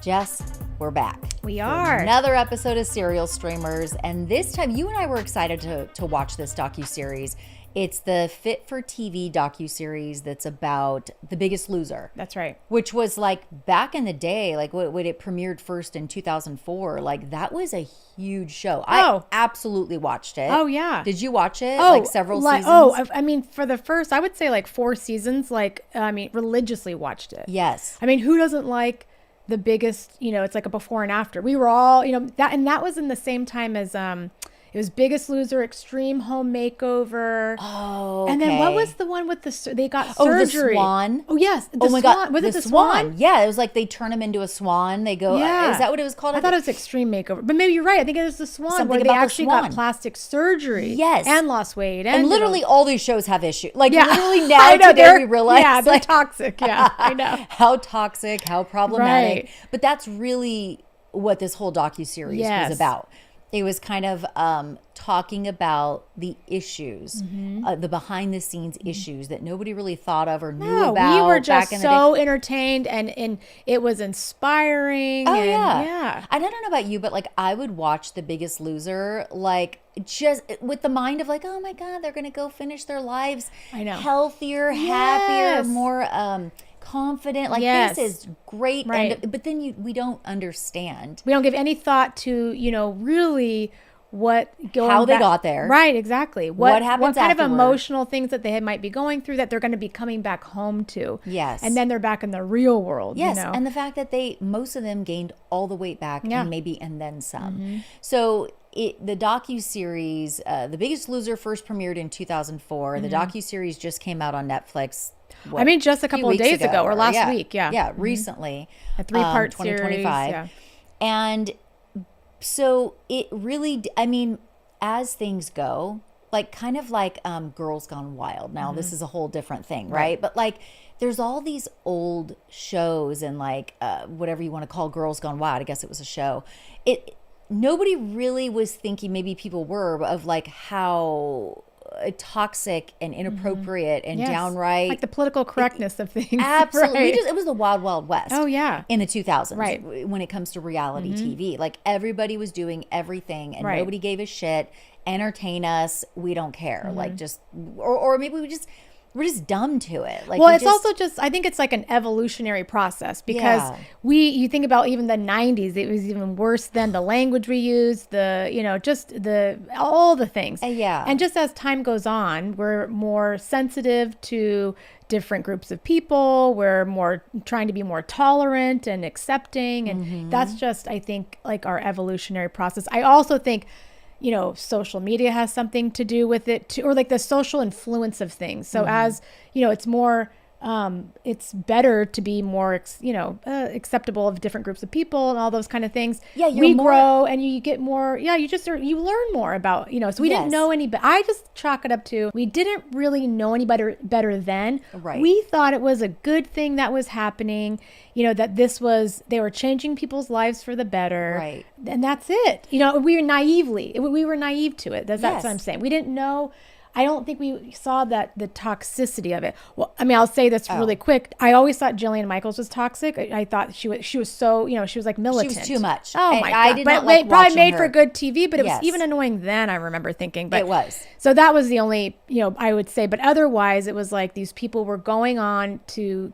Jess, we're back. We are. Another episode of Serial Streamers, and this time you and I were excited to watch this docuseries. It's the Fit for TV docuseries that's about The Biggest Loser. That's right. Which was like back in the day, like when it premiered first in 2004, like that was a huge show. I absolutely watched it. Oh, yeah. Did you watch it? Like several seasons? I mean, for the first, I would say like 4 seasons, religiously watched it. Yes. I mean, who doesn't like The Biggest, it's like a before and after. We were all, that was in the same time as, it was Biggest Loser, Extreme Home Makeover. Oh, okay. And then what was the one with they got surgery? The Swan. Oh, yes. Oh my God. Was it the Swan? Yeah, it was like they turn him into a swan. They go, is that what it was called? I thought it was Extreme Makeover. But maybe you're right. I think it was the Swan, Something where they about the actually Swan. got plastic surgery. Yes. And lost weight. And literally all these shows have issues. Like literally now I know, today we realize. Yeah, they're toxic. Yeah, I know. How toxic, how problematic. Right. But that's really what this whole docuseries was about. It was kind of talking about the issues, the behind the scenes issues that nobody really thought of or knew about. We were just so entertained and it was inspiring. Oh, and, yeah. And I don't know about you, but like I would watch The Biggest Loser, like just with the mind of like, oh my God, they're going to go finish their lives healthier, happier, more confident, like this is great, but then we don't understand. We don't give any thought to really how they got there, right? Exactly. What happens? What kind afterward. of emotional things that they might be going through that they're going to be coming back home to? Yes, and then they're back in the real world. Yes, and the fact that most of them gained all the weight back, and then some. So. The docuseries, The Biggest Loser, first premiered in 2004. The docuseries just came out on Netflix. Just a couple of days ago or last week. Yeah, recently. A 3-part 2025. series. And so it really, as things go, like kind of like Girls Gone Wild. Now this is a whole different thing, right? But like there's all these old shows and like whatever you want to call Girls Gone Wild. I guess it was a show. Nobody really was thinking, maybe people were, of like how toxic and inappropriate and downright, like the political correctness of things. Absolutely. It was the wild, wild west. Oh yeah. In the 2000s, right? When it comes to reality TV, like everybody was doing everything and nobody gave a shit. Entertain us, we don't care. Like just, or maybe we're just dumb to it. Like, well, it's also just, I think it's like an evolutionary process because you think about even the 90s, it was even worse than the language we used, all the things. And just as time goes on, we're more sensitive to different groups of people. We're more trying to be more tolerant and accepting. And that's just, I think, like our evolutionary process. I also think, social media has something to do with it too, or like the social influence of things. So as, it's more, it's better to be more, acceptable of different groups of people and all those kind of things. Yeah, we grow and you get more. Yeah, you learn more about. So we didn't know any. But I just chalk it up to we didn't really know any better then. Right. We thought it was a good thing that was happening. That they were changing people's lives for the better. Right. And that's it. We were naive to it. That's what I'm saying. We didn't know. I don't think we saw the toxicity of it. Well, I'll say this really quick. I always thought Jillian Michaels was toxic. I thought she was so, she was like militant. She was too much. Oh my God. But it probably made for good TV, but it was even annoying then, I remember thinking. But it was. So that was the only, I would say, but otherwise it was like these people were going on to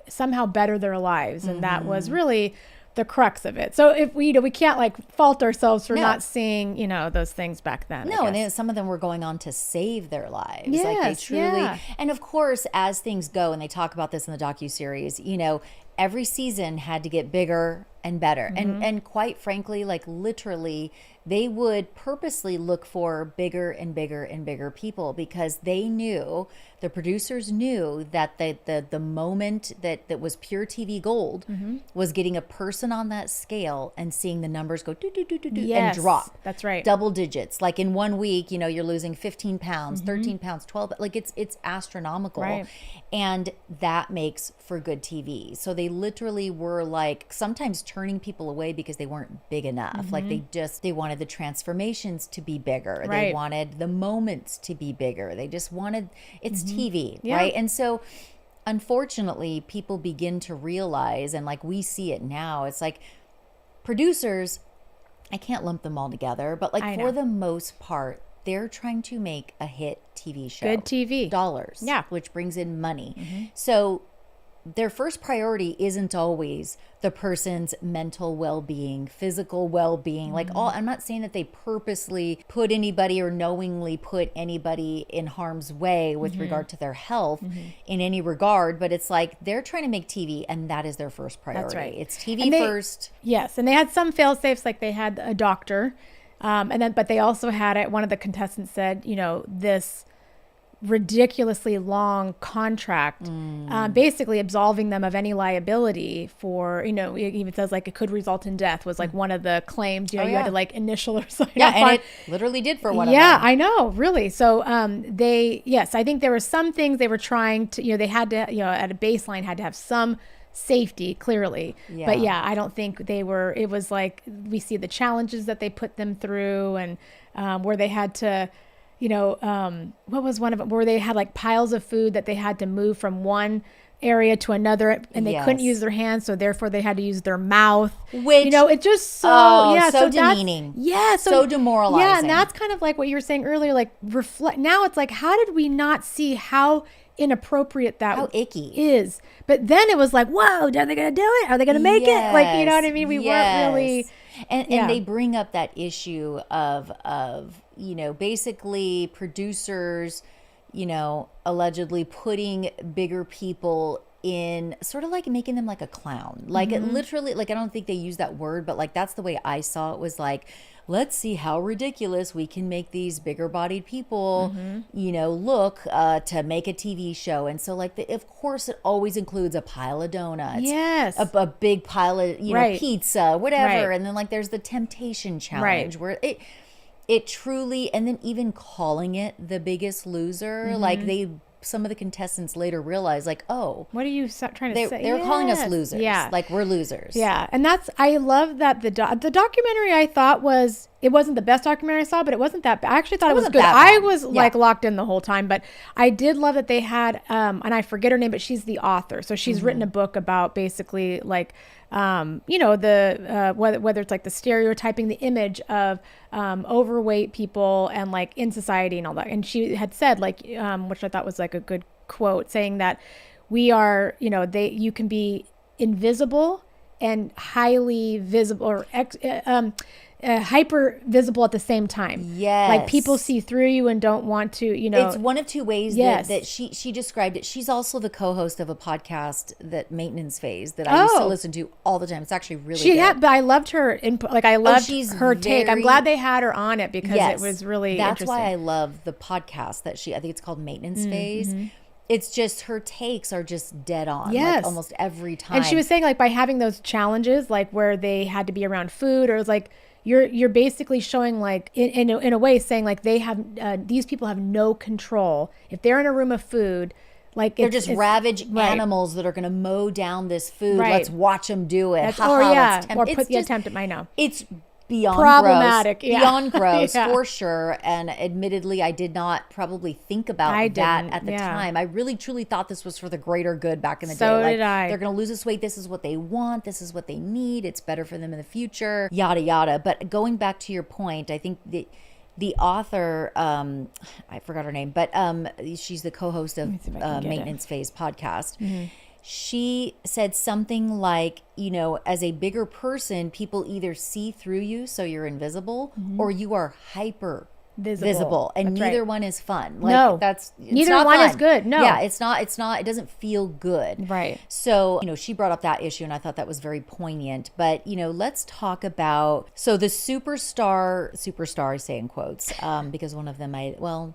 somehow better their lives. And that was really the crux of it. So if we can't like fault ourselves for not seeing, those things back then. No, and then some of them were going on to save their lives. Yes, like they truly, and of course, as things go, and they talk about this in the docuseries, every season had to get bigger and better. And quite frankly, like literally, they would purposely look for bigger and bigger and bigger people because they knew, the producers knew that the moment that was pure TV gold was getting a person on that scale and seeing the numbers go and drop. That's right. Double digits. Like in 1 week, you're losing 15 pounds, 13 pounds, 12, like it's astronomical. Right. And that makes for good TV. So they literally were like sometimes turning people away because they weren't big enough. Like they wanted the transformations to be bigger. Right. They wanted the moments to be bigger. They just wanted, it's TV, right? And so unfortunately, people begin to realize, and like we see it now, it's like producers, I can't lump them all together, but like for the most part, they're trying to make a hit TV show. Good TV. Dollars. Yeah. Which brings in money. So their first priority isn't always the person's mental well-being, physical well-being. Like I'm not saying that they purposely put anybody or knowingly put anybody in harm's way with regard to their health in any regard, but it's like they're trying to make TV and that is their first priority. That's right. It's TV first. Yes, and they had some fail-safes, like they had a doctor, but they also had it. One of the contestants said, this ridiculously long contract, basically absolving them of any liability for, it even says like it could result in death was like one of the claims, you had to like initial or sign up on. And it literally did for one of them. Yeah, I know, really. So I think there were some things they were trying to, they had to, at a baseline had to have some safety clearly. But I don't think it was like, we see the challenges that they put them through and where they had to, what was one of them where they had like piles of food that they had to move from one area to another and they couldn't use their hands, so therefore they had to use their mouth, which it just so demeaning, so demoralizing. Yeah, and that's kind of like what you were saying earlier, like reflect. Now it's like, how did we not see how inappropriate how icky is? But then it was like, whoa, are they gonna do it? Are they gonna make it? Like, you know what I mean? We weren't really. And they bring up that issue of basically producers, allegedly putting bigger people in, sort of like making them like a clown. Like it literally, like I don't think they use that word, but like that's the way I saw it, was like, let's see how ridiculous we can make these bigger bodied people, look to make a TV show. And so like, of course it always includes a pile of donuts. Yes. A big pile of, pizza, whatever. Right. And then like there's the temptation challenge where it truly, and then even calling it the Biggest Loser, like some of the contestants later realized, like, oh, what are you trying to say? They were calling us losers. Yeah, like we're losers. Yeah, and I love that the documentary, I thought it wasn't the best documentary I saw, but it wasn't that bad. I actually thought it was good. I was like locked in the whole time, but I did love that they had, and I forget her name, but she's the author, so she's written a book about basically like, whether it's like the stereotyping, the image of overweight people and like in society and all that. And she had said like, which I thought was like a good quote, saying that we are, you can be invisible and highly visible, or hyper visible at the same time. Yes. Like people see through you and don't want to, It's one of two ways that she described it. She's also the co-host of a podcast, that Maintenance Phase, that I used to listen to all the time. It's actually really good. But I loved her input. Like I loved her take. I'm glad they had her on it because it was really That's interesting. why I love the podcast that I think it's called Maintenance Phase. It's just her takes are just dead on, like almost every time. And she was saying like by having those challenges, like where they had to be around food, or it was like, you're basically showing like in a way saying like they have these people have no control if they're in a room of food, like they're just ravage animals that are going to mow down this food. Let's watch them do it. Or put the attempt at. I know it's beyond problematic, gross, beyond gross for sure. And admittedly, I did not probably think about that at the time. I really truly thought this was for the greater good back in the day. So did I. They're going to lose this weight. This is what they want. This is what they need. It's better for them in the future. Yada yada. But going back to your point, I think the author, I forgot her name, but she's the co-host of Maintenance Phase podcast. She said something like, as a bigger person, people either see through you, so you're invisible, or you are hyper visible, and neither one is fun. Like, no, neither one is good. No, yeah, it's not. It doesn't feel good. Right. So she brought up that issue, and I thought that was very poignant. But let's talk about the superstar. I say in quotes because one of them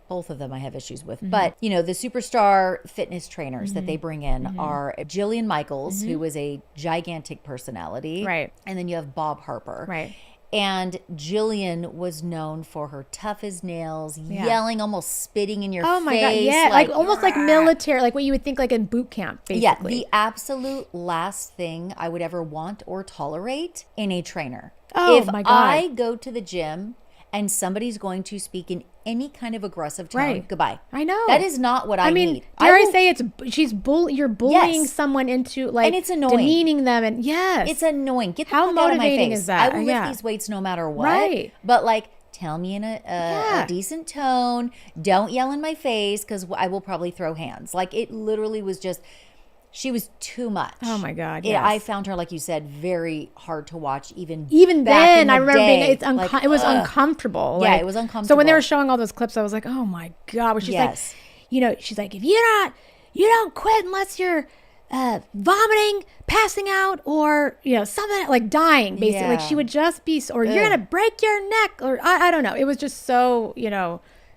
both of them I have issues with. But the superstar fitness trainers that they bring in are Jillian Michaels, who was a gigantic personality, right, and then you have Bob Harper, right. And Jillian was known for her tough as nails, yelling, almost spitting in your face. Oh my God, yeah. Like almost like military, like what you would think like in boot camp, basically. Yeah, the absolute last thing I would ever want or tolerate in a trainer. Oh if my God. I go to the gym and somebody's going to speak in any kind of aggressive tone, goodbye. I know. That is not what I need. Dare I say you're bullying someone into like, and it's annoying. Demeaning them, and it's annoying. Get the How fuck out of my motivating face. is that? I will lift these weights no matter what. Right. But like, tell me in a decent tone. Don't yell in my face because I will probably throw hands. Like, it literally was just, she was too much. Oh my God. Yeah, I found her, like you said, very hard to watch. Even back then, in the I remember day. it was uncomfortable. Yeah, like, it was uncomfortable. So when they were showing all those clips, I was like, oh my God. Where she's like, she's like, if you don't quit unless you're vomiting, passing out, or something like dying, basically. Like, she would just be, or you're gonna break your neck, or I don't know. It was just so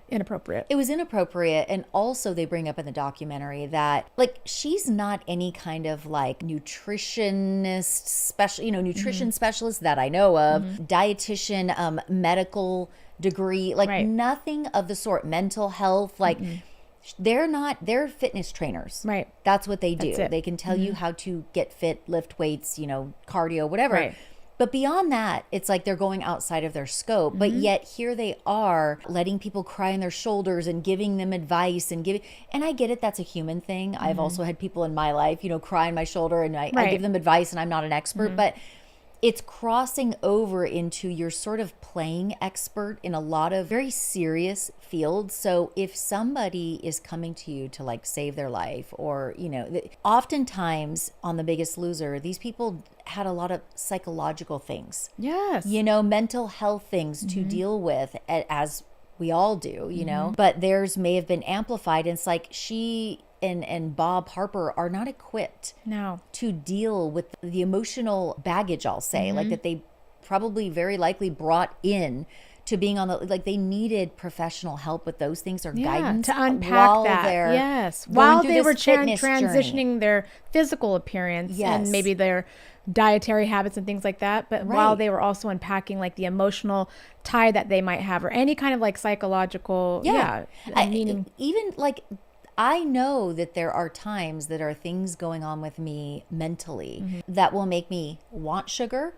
inappropriate. It was inappropriate. And also they bring up in the documentary that like, she's not any kind of like nutritionist nutrition specialist that I know of, dietitian, medical degree, like nothing of the sort, mental health, like they're fitness trainers. Right. That's what they do. They can tell you how to get fit, lift weights, cardio, whatever. Right. But beyond that, it's like they're going outside of their scope. But yet here they are letting people cry on their shoulders and giving them advice and I get it. That's a human thing. I've also had people in my life, cry on my shoulder and I give them advice, and I'm not an expert, but it's crossing over into you're sort of playing expert in a lot of very serious fields. So if somebody is coming to you to like save their life, or, oftentimes on The Biggest Loser, these people had a lot of psychological things. Yes. Mental health things to deal with, as we all do, but theirs may have been amplified. And it's like she and Bob Harper are not equipped to deal with the emotional baggage, I'll say, like that they probably very likely brought in to being on the, like they needed professional help with those things or guidance to unpack that. While they were transitioning their physical appearance and maybe their dietary habits and things like that, but while they were also unpacking like the emotional tie that they might have, or any kind of like psychological meaning. Even like, I know that there are times that are things going on with me mentally that will make me want sugar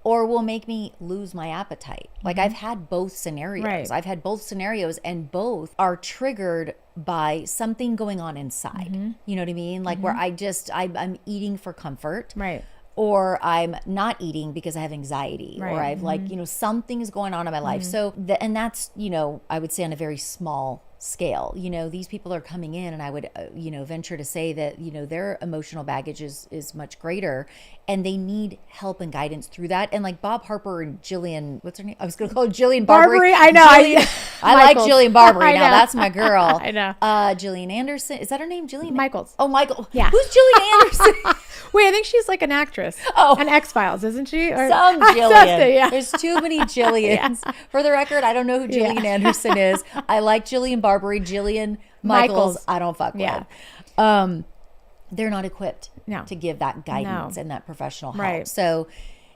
or will make me lose my appetite. Like, I've had both scenarios. I've had both scenarios, and both are triggered by something going on inside. You know what I mean? Like where I'm eating for comfort. Right. Or I'm not eating because I have anxiety, or I've like, something is going on in my life. So, and that's, I would say on a very small scale. These people are coming in, and I would, venture to say that, their emotional baggage is much greater, and they need help and guidance through that. And like Bob Harper and Jillian, what's her name? I was going to call her Jillian Barbary. I know. I like Jillian Barbary. Now that's my girl. I know. Gillian Anderson. Is that her name? Jillian Michaels. Oh, Michael. Yeah. Who's Jillian Anderson? Wait, I think she's like an actress. Oh. An X-Files, isn't she? Or, some Jillian. Yeah. There's too many Jillians. For the record, I don't know who Jillian Anderson is. I like Jillian Barbary. Jillian Michaels, I don't fuck with. They're not equipped to give that guidance and that professional help. Right. So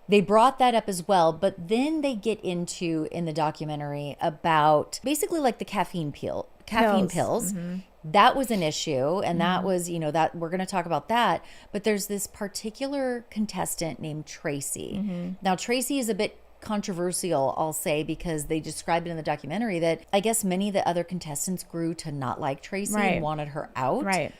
they brought that up as well. But then they get into, in the documentary, about basically like the caffeine pills. That was an issue, and that was, that we're going to talk about that. But there's this particular contestant named Tracy. Now, Tracy is a bit controversial, I'll say, because they described it in the documentary that I guess many of the other contestants grew to not like Tracy and wanted her out. Right.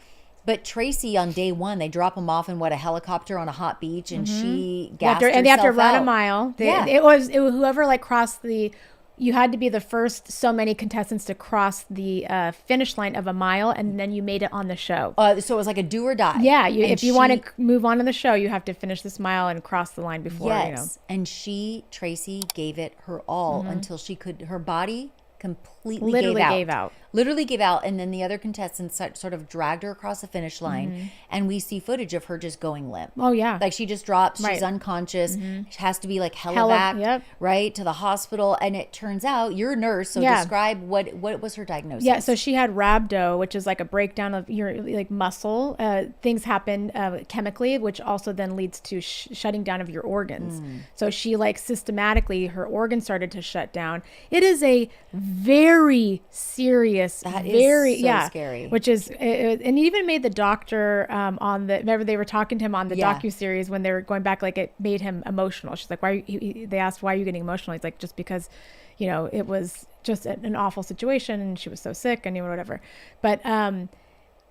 But Tracy, on day one, they drop him off in a helicopter on a hot beach, and she gassed herself out. And they have to run a mile. It was whoever like crossed the. You had to be the first so many contestants to cross the finish line of a mile, and then you made it on the show. So it was like a do or die. Yeah, if you want to move on to the show, you have to finish this mile and cross the line before. Yes, and Tracy gave it her all until her body completely gave out. Literally gave out. And then the other contestants sort of dragged her across the finish line. And we see footage of her just going limp. Oh, yeah. Like she just drops. She's unconscious. She has to be like helivac, right, to the hospital. And it turns out, you're a nurse, so describe what was her diagnosis. Yeah, so she had rhabdo, which is like a breakdown of your like muscle. Things happen chemically, which also then leads to shutting down of your organs. So she like systematically, her organs started to shut down. It is a very serious, that is so scary. Which is, and he even made the doctor on the. Remember they were talking to him on the docuseries when they were going back. Like it made him emotional. She's like, "Why?" They asked, "Why are you getting emotional?" He's like, "Just because, it was just an awful situation, and she was so sick and whatever. But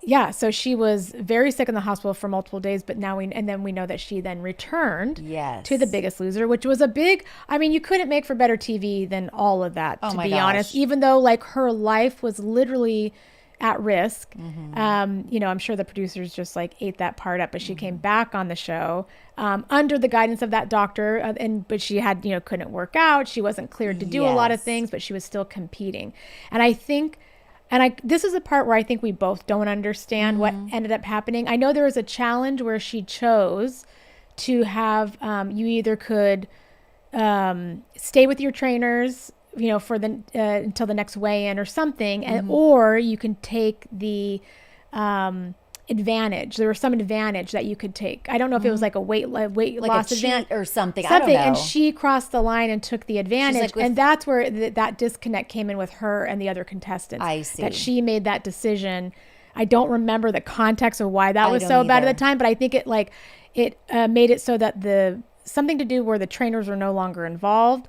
yeah, so she was very sick in the hospital for multiple days, but then we know that she then returned to The Biggest Loser, which was you couldn't make for better TV than all of that, to be honest, even though like her life was literally at risk. I'm sure the producers just like ate that part up, but she came back on the show under the guidance of that doctor, but she had, couldn't work out. She wasn't cleared to do a lot of things, but she was still competing. And I think, this is the part where I think we both don't understand what ended up happening. I know there was a challenge where she chose to have, you either could stay with your trainers, for the until the next weigh-in or something, or you can take the advantage. There was some advantage that you could take. I don't know if it was like a weight loss advantage or something. I don't know. And she crossed the line and took the advantage, and that's where that disconnect came in with her and the other contestants. I see that she made that decision. I don't remember the context of why that was so bad at the time, but I think it made it so that something to do where the trainers were no longer involved.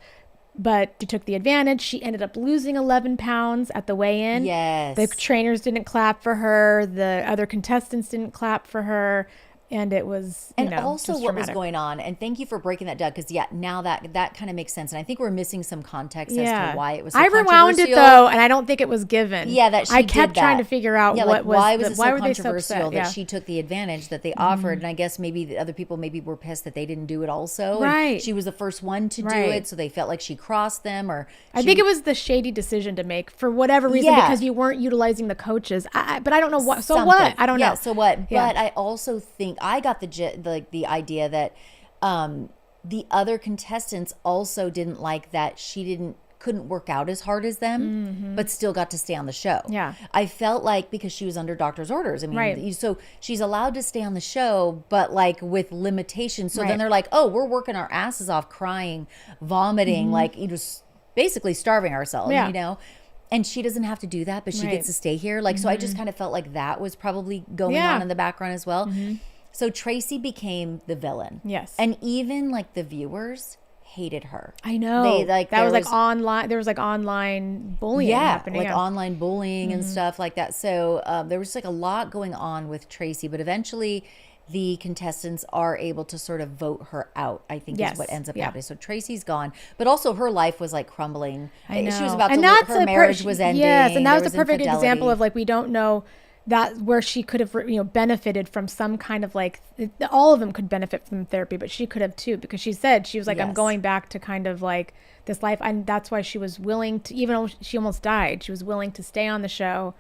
But she took the advantage. She ended up losing 11 pounds at the weigh-in. Yes. The trainers didn't clap for her. The other contestants didn't clap for her. And it was, also what was going on. And thank you for breaking that down, because now that kind of makes sense. And I think we're missing some context as to why it was so I rewound it though, and I don't think it was given. Yeah, that she I kept trying to figure out why was it so controversial that she took the advantage that they offered. And I guess maybe the other people were pissed that they didn't do it also. Right. And she was the first one to do it, so they felt like she crossed them. I think it was the shady decision to make for whatever reason, because you weren't utilizing the coaches. But I don't know what. So what? I don't know. So what? Yeah. But I also think I got the idea that the other contestants also didn't like that she couldn't work out as hard as them, but still got to stay on the show. Yeah. I felt like because she was under doctor's orders. I mean, so she's allowed to stay on the show, but like with limitations. So then they're like, oh, we're working our asses off, crying, vomiting, like just basically starving ourselves, And she doesn't have to do that, but she gets to stay here. Like, so I just kind of felt like that was probably going on in the background as well. So Tracy became the villain. Yes. And even like the viewers hated her. I know. There was online bullying happening. Online bullying and stuff like that. So there was like a lot going on with Tracy, but eventually the contestants are able to sort of vote her out, I think is what ends up happening. So Tracy's gone, but also her life was like crumbling. I know. She was about her marriage was ending. Yes, and that was a perfect example of like, we don't know that where she could have benefited from some kind of like, all of them could benefit from therapy, but she could have too, because she was like, I'm going back to kind of like this life, and that's why she was willing to, even though she almost died, she was willing to stay on the show.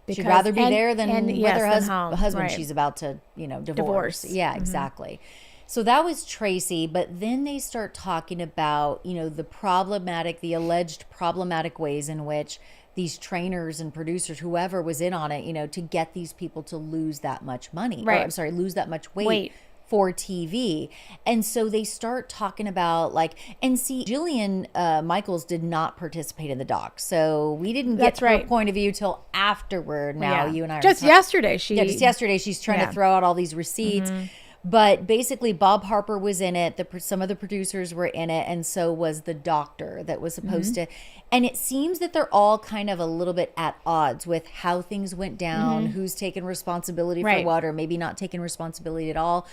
She'd rather be there than with her husband she's about to divorce. Yeah, exactly. So that was Tracy, but then they start talking about the alleged problematic ways in which these trainers and producers, whoever was in on it, to get these people to lose that much money. Right. Lose that much weight for TV. And so they start talking about Jillian Michaels did not participate in the doc. So we didn't get her point of view till afterward. Now you and I just yesterday. She's trying to throw out all these receipts. But basically, Bob Harper was in it. Some of the producers were in it, and so was the doctor that was supposed to. And it seems that they're all kind of a little bit at odds with how things went down, who's taken responsibility for what, or maybe not taking responsibility at all,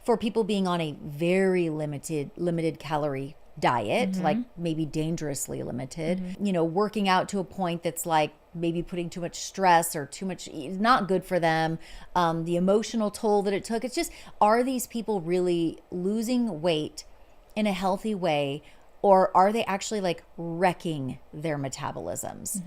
for people being on a very limited calorie diet, like maybe dangerously limited, working out to a point that's like maybe putting too much stress or too much, not good for them. The emotional toll that it took. It's just, are these people really losing weight in a healthy way, or are they actually like wrecking their metabolisms?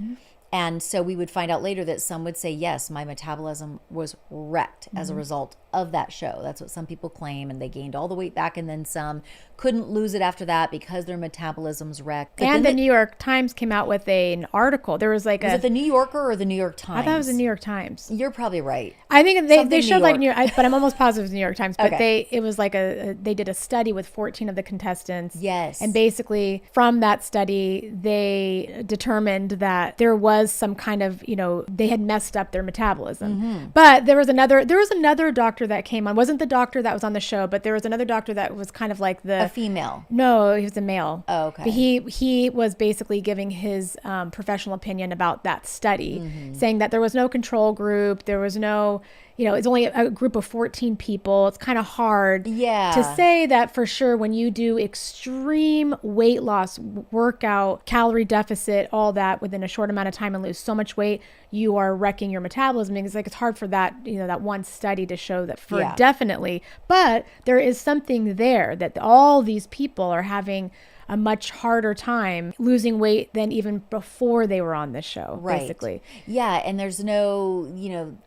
And so we would find out later that some would say, yes, my metabolism was wrecked as a result of that show. That's what some people claim. And they gained all the weight back, and then some couldn't lose it after that because their metabolism's wrecked. But and the New York Times came out with an article. There was like was it the New Yorker or the New York Times? I thought it was the New York Times. You're probably right. I think they showed like but I'm almost positive it was the New York Times. But it was like they did a study with 14 of the contestants. Yes. And basically from that study, they determined that there was was some kind of, they had messed up their metabolism. But there was another doctor that came on. Wasn't the doctor that was on the show, but there was another doctor that was kind of like a female. No, he was a male. Oh, okay. But he was basically giving his professional opinion about that study, saying that there was no control group. There was no, it's only a group of 14 people. It's kind of hard to say that for sure when you do extreme weight loss, workout, calorie deficit, all that within a short amount of time and lose so much weight, you are wrecking your metabolism. It's hard for that, that one study to show that for definitely. But there is something there that all these people are having a much harder time losing weight than even before they were on this show, basically. Yeah, and there's no,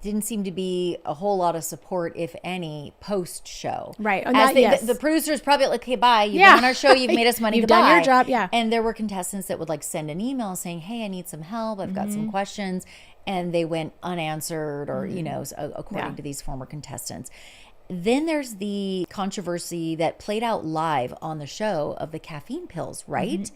didn't seem to be a whole lot of support, if any, post-show. Right. The producers probably like, okay, bye. You've been on our show. You've made us money. You've done your job. Yeah. And there were contestants that would send an email saying, hey, I need some help. I've got some questions. And they went unanswered or, according to these former contestants. Then there's the controversy that played out live on the show of the caffeine pills, right?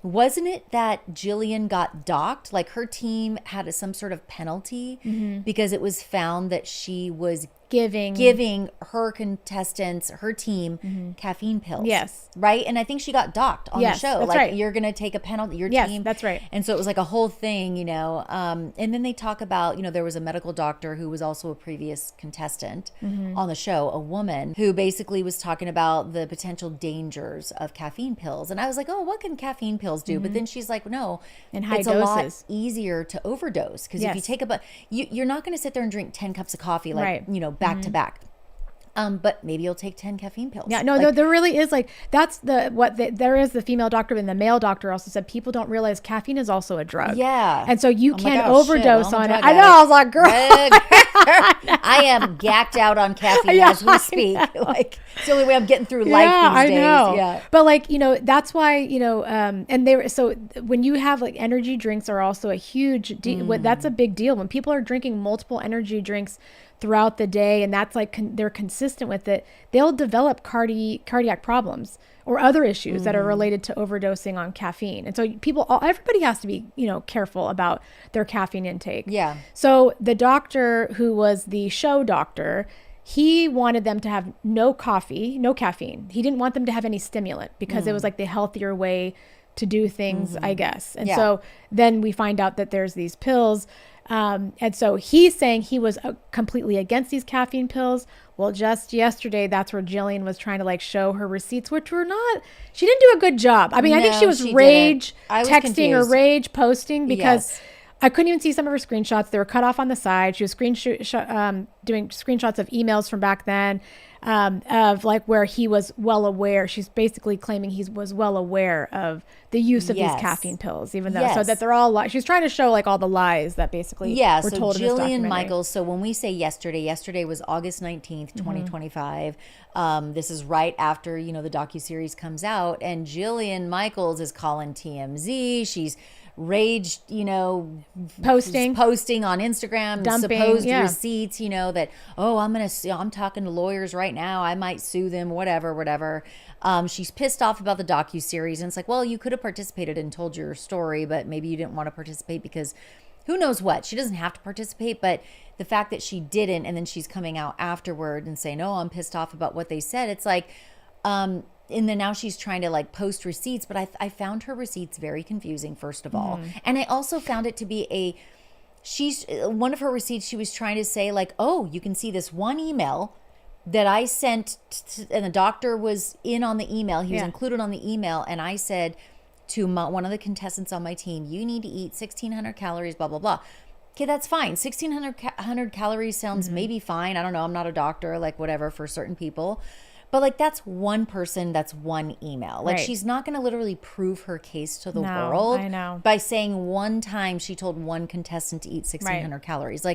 Wasn't it that Jillian got docked? Like her team had some sort of penalty because it was found that she was giving her contestants, her team, caffeine pills. Yes. Right? And I think she got docked on the show. That's right. You're going to take a penalty, your team. team. That's right. And so it was like a whole thing, and then they talk about, there was a medical doctor who was also a previous contestant on the show, a woman who basically was talking about the potential dangers of caffeine pills. And I was like, oh, what can caffeine pills do? But then she's like, no, in high it's doses. A lot easier to overdose because if you take you're not going to sit there and drink 10 cups of coffee, back to back. But maybe you'll take 10 caffeine pills. Yeah, no, there really is there is the female doctor, and the male doctor also said people don't realize caffeine is also a drug. Yeah. And so you can overdose on it. I know. I was like, girl. I am gacked out on caffeine as we speak. It's the only way I'm getting through life these days. Know. Yeah. But that's why, and so when you have energy drinks are also a huge deal. That's a big deal. When people are drinking multiple energy drinks throughout the day, and that's they're consistent with it, they'll develop cardiac problems or other issues that are related to overdosing on caffeine. And so everybody has to be, careful about their caffeine intake. Yeah. So the doctor who was the show doctor, he wanted them to have no caffeine. He didn't want them to have any stimulant because it was the healthier way to do things, I guess. And so then we find out that there's these pills. And so he's saying he was completely against these caffeine pills. Well, just yesterday, that's where Jillian was trying to show her receipts, which were not, she didn't do a good job. I mean, I think she was texting or rage posting because I couldn't even see some of her screenshots. They were cut off on the side. She was doing screenshots of emails from back then. Of where he was well aware. She's basically claiming he was well aware of the use of these caffeine pills, even though so that they're all she's trying to show all the lies that basically were told in this documentary. Jillian Michaels. So when we say yesterday was August 19th, 2025. This is right after the docuseries comes out, and Jillian Michaels is calling TMZ. She's raged, posting on Instagram, dumping, supposed receipts, that, I'm talking to lawyers right now. I might sue them, whatever. She's pissed off about the docuseries, and it's well, you could have participated and told your story, but maybe you didn't want to participate because who knows what. She doesn't have to participate, but the fact that she didn't, and then she's coming out afterward and saying, I'm pissed off about what they said. It's and then now she's trying to post receipts, but I found her receipts very confusing, first of all. And I also found it to be one of her receipts, she was trying to say you can see this one email that I sent and the doctor was in on the email. He was included on the email. And I said to one of the contestants on my team, you need to eat 1,600 calories, blah, blah, blah. Okay, that's fine. 1,600 calories sounds maybe fine. I don't know. I'm not a doctor, whatever, for certain people. But that's one person, that's one email. She's not going to literally prove her case to the world by saying one time she told one contestant to eat 1,600 calories.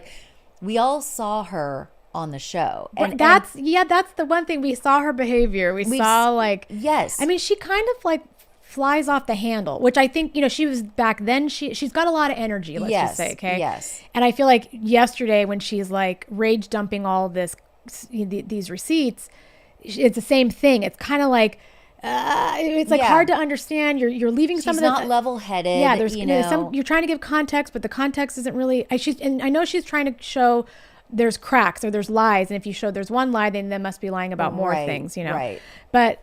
We all saw her on the show. And that's the one thing. We saw her behavior. We saw yes. I mean, she kind of flies off the handle, which I think, she was back then. She's got a lot of energy, let's just say. Okay. Yes. And I feel yesterday when she's rage dumping all these receipts, it's the same thing. It's kind of it's like hard to understand. You're leaving some of the... She's not level-headed. Yeah, there's you're trying to give context, but the context isn't really... And I know she's trying to show there's cracks or there's lies, and if you show there's one lie, then they must be lying about more things, Right. But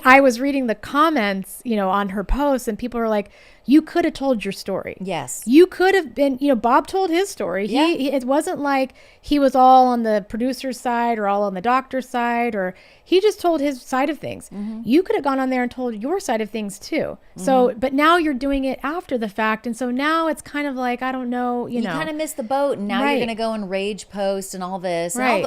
I was reading the comments, on her posts, and people are like, you could have told your story. Yes. You could have been, Bob told his story. Yeah. It wasn't like he was all on the producer's side or all on the doctor's side, or he just told his side of things. Mm-hmm. You could have gone on there and told your side of things too. Mm-hmm. So, but now you're doing it after the fact. And so now it's kind of like, I don't know, you know. You kind of missed the boat, and now you're going to go and rage post and all this. Right.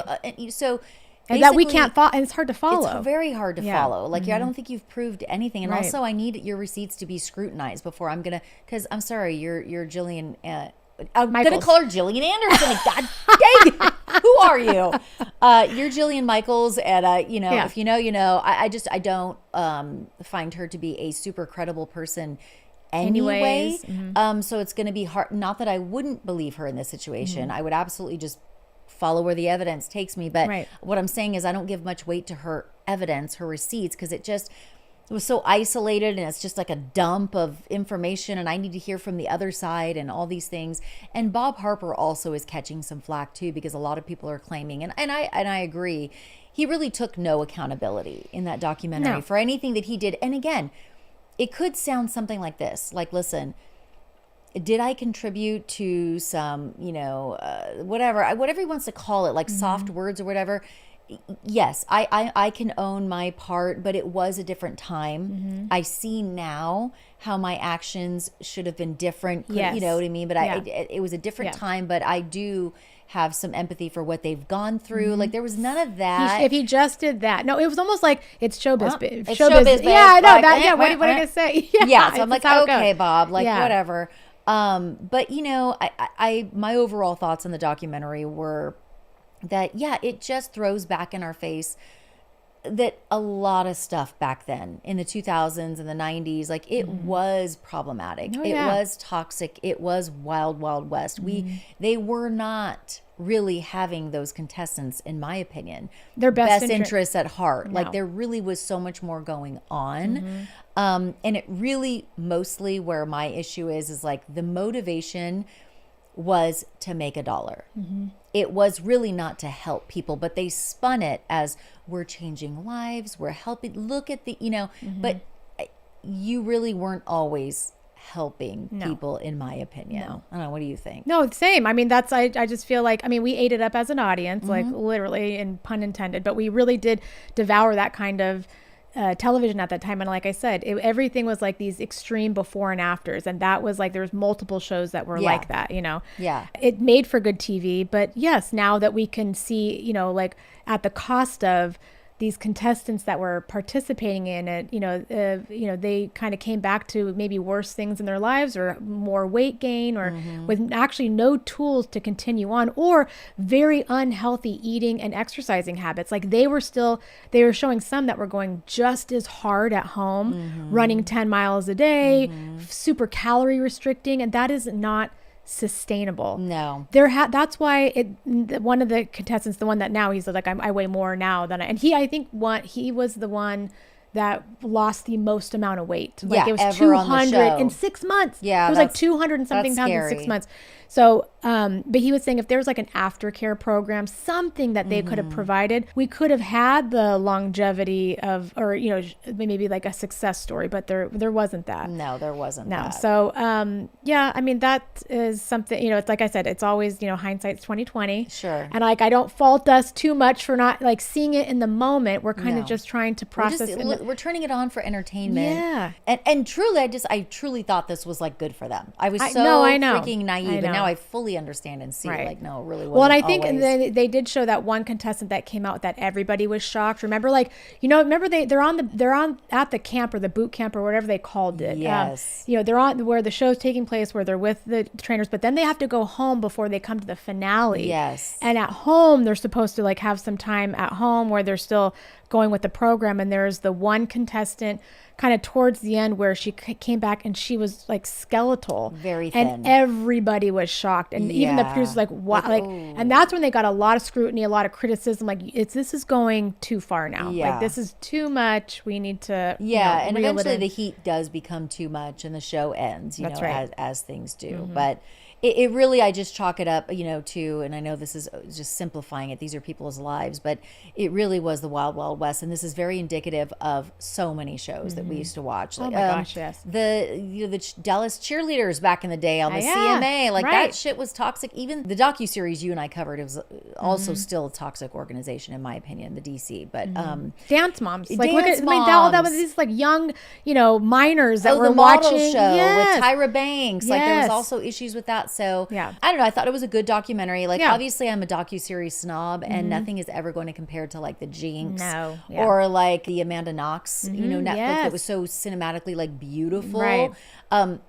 And that we can't follow, and it's hard to follow. It's very hard to follow. Like, I don't think you've proved anything. And also, I need your receipts to be scrutinized before I'm gonna. Because I'm sorry, you're Jillian. I'm gonna call her Jillian Anderson. God dang it! Who are you? You're Jillian Michaels, and if you know, you know. I don't find her to be a super credible person. Anyway, so it's going to be hard. Not that I wouldn't believe her in this situation. I would absolutely just follow where the evidence takes me. But what I'm saying is I don't give much weight to her evidence, her receipts, because it was so isolated, and it's just like a dump of information, and I need to hear from the other side and all these things. And Bob Harper also is catching some flack too, because a lot of people are claiming, and I agree, he really took no accountability in that documentary for anything that he did. And again, it could sound something like this, like, listen, did I contribute to some, whatever he wants to call it, like soft words or whatever? Yes, I can own my part, but it was a different time. I see now how my actions should have been different. Yes. You know what I mean? But it was a different time, but I do have some empathy for what they've gone through. Like, there was none of that. If he just did that. No, it was almost like it's showbiz. It's showbiz. Yeah, I know that. Yeah, what am I going to say? Yeah, so I'm like, okay, Bob, like, whatever. But my overall thoughts on the documentary were that, it just throws back in our face that a lot of stuff back then in the 2000s and the 90s, like, it was problematic. It was toxic. It was wild, wild west. They were not really having those contestants, in my opinion, their best interests at heart. No. Like, there really was so much more going on. And it really, mostly where my issue is like the motivation was to make $1. It was really not to help people, but they spun it as, we're changing lives, we're helping, look at the, but you really weren't always helping people, in my opinion. No. I don't know, what do you think? No, same. I mean, I just feel like, we ate it up as an audience, like, literally, and pun intended, but we really did devour that kind of television at that time. And like I said, everything was like these extreme before and afters, and that was like, there was multiple shows that were like that, it made for good TV. But yes, now that we can see, like, at the cost of these contestants that were participating in it, they kind of came back to maybe worse things in their lives, or more weight gain, or with actually no tools to continue on, or very unhealthy eating and exercising habits. Like, they were showing some that were going just as hard at home, running 10 miles a day, super calorie restricting, and that is not sustainable. No. That's why one of the contestants, the one that now he's like, I weigh more now than and he was the one that lost the most amount of weight. Like, it was 200 in 6 months. Yeah. It was like 200 and something pounds in 6 months. So, but he was saying, if there was like an aftercare program, something that they could have provided, we could have had the longevity of, or, maybe like a success story, but there wasn't that. No, there wasn't that. So, I mean, that is something, it's like I said, it's always, hindsight's 20/20. Sure. And like, I don't fault us too much for not like seeing it in the moment. We're kind of just trying to process it. We're turning it on for entertainment. Yeah. And truly, I truly thought this was like good for them. I was freaking naive. And now I fully understand and see, like, no, it really wasn't. Well, and I think they did show that one contestant that came out that everybody was shocked. Remember, like, they're on at the camp, or the boot camp, or whatever they called it. Yes. They're on where the show's taking place, where they're with the trainers, but then they have to go home before they come to the finale. Yes. And at home, they're supposed to like have some time at home where they're still going with the program, and there's the one contestant kind of towards the end where she came back and she was like skeletal, very thin, and everybody was shocked, and even the producers like what, like, and that's when they got a lot of scrutiny, a lot of criticism, like this is going too far now, like this is too much, we need to and eventually the heat does become too much and the show ends, you know, as things do. But it really, I just chalk it up, you know, to, and I know this is just simplifying it, these are people's lives, but it really was the Wild Wild West, and this is very indicative of so many shows that we used to watch. Like, oh my gosh, yes. The Dallas cheerleaders back in the day on the CMA, like that shit was toxic. Even the docuseries you and I covered, it was also still a toxic organization, in my opinion, the DC. But Dance Moms, like look at, I mean, that was these like young, you know, minors that were the model watching show with Tyra Banks. Like there was also issues with that. So yeah, I don't know. I thought it was a good documentary. Like obviously I'm a docuseries snob, and nothing is ever going to compare to like the Jinx or like the Amanda Knox, you know, Netflix that was so cinematically like beautiful. Right.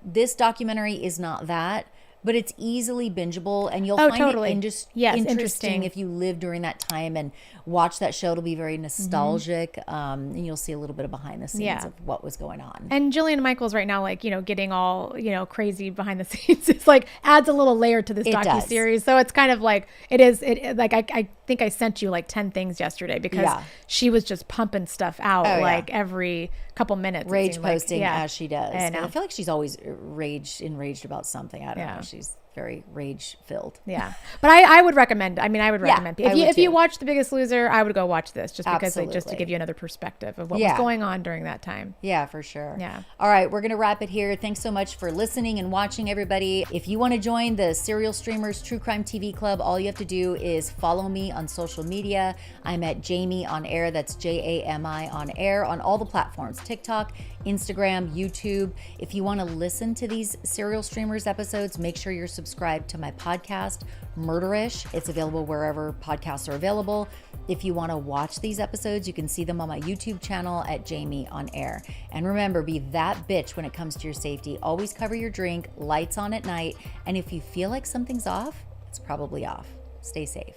This documentary is not that, but it's easily bingeable, and you'll find it interesting if you live during that time and watch that show. It'll be very nostalgic, and you'll see a little bit of behind the scenes of what was going on. And Jillian Michaels right now, like, you know, getting all, you know, crazy behind the scenes, it's like adds a little layer to this docuseries. So it's kind of like like I think I sent you like 10 things yesterday because she was just pumping stuff out every couple minutes, rage posting as she does. And I feel like she's always enraged about something. I don't know. She's very rage filled. Yeah. But I would recommend, if you watch The Biggest Loser, I would go watch this just because just to give you another perspective of what was going on during that time. Yeah, for sure. Yeah. All right, we're going to wrap it here. Thanks so much for listening and watching, everybody. If you want to join the Serial Streamers True Crime TV Club, all you have to do is follow me on social media. I'm at Jami on Air. That's Jami on Air on all the platforms, TikTok, Instagram, YouTube. If you want to listen to these Serial Streamers episodes, make sure you're subscribed to my podcast, Murderish. It's available wherever podcasts are available. If you want to watch these episodes, you can see them on my YouTube channel at Jami on Air. And remember, be that bitch when it comes to your safety. Always cover your drink, lights on at night, and if you feel like something's off, it's probably off. Stay safe.